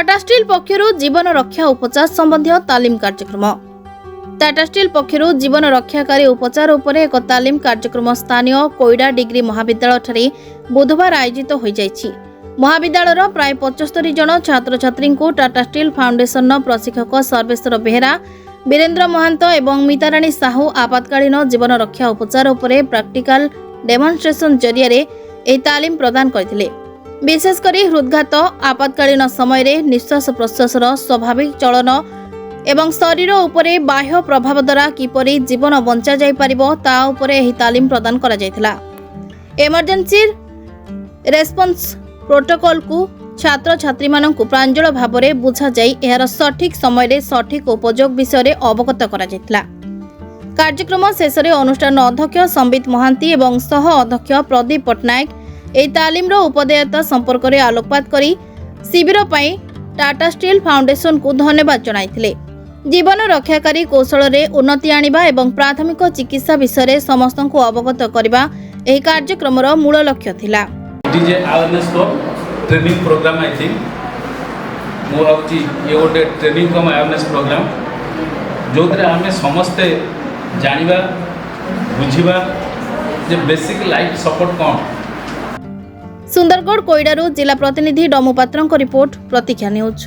Tata steel पक्षरु जीवन रक्षा उपचार संबंधी तालीम कार्यक्रम। टाटा स्टील पक्षरु जीवन रक्षाकारी उपचार उपर एक तालीम कार्यक्रम स्थानीय कोईडा डिग्री महाविद्यालय ठारे बुधवार आयोजित हो जाइछि। महाविद्यालयर प्राय 75 जन छात्र छात्री को टाटा स्टील फाउंडेशन प्रशिक्षक सर्वेश्वर बेहेरा, वीरेन्द्र महांत एवं मिताराणी साहू आपातकालीन जीवन रक्षा उपचार उपर प्रैक्टिकल डेमोन्स्ट्रेशन जरिया एही तालीम प्रदान करथिले। विशेषकर हृदघात आपातकालीन समय रे निश्वास प्रश्वासर स्वाभाविक चलन एवं शरीर उपरे बाह्य प्रभाव द्वारा किपरि जीवन बंचा जाय परिबो ता उपरे एही तालीम प्रदान करा जायथिला। इमरजेंसी रेस्पॉन्स प्रोटोकॉल को छात्र छात्री मानकु प्रांजल भाव में बुझा जाई एहार सठिक समय रे सठिक उपयोग विषय रे अवगत करा जायथिला। कार्यक्रम शेष रे अनुष्ठान अध्यक्ष संबित महांती एवं सह अध्यक्ष प्रदीप पटनायक एही तालीम उपदेयता संपर्क में आलोकपात करी शिविर पाई टाटा स्टील फाउंडेशन को धन्यवाद जणाइथिले। जीवन रक्षाकारी कौशल रे उन्नति आनिबा एवं प्राथमिक चिकित्सा विषय रे समस्त को अवगत करबा एही कार्यक्रम मूल लक्ष्य थिला। DJ awareness for training programme I think मो भावची ये गोटे ट्रेनिंग कम अवेयरनेस प्रोग्राम जो आम समस्ते जानिबा बुझिबा जे बेसिक लाइफ सपोर्ट कौन। सुंदरगढ़ कोईडारू जिला प्रतिनिधि डमू पात्रଙ୍କ रिपोर्ट प्रतीक्षा न्यूज।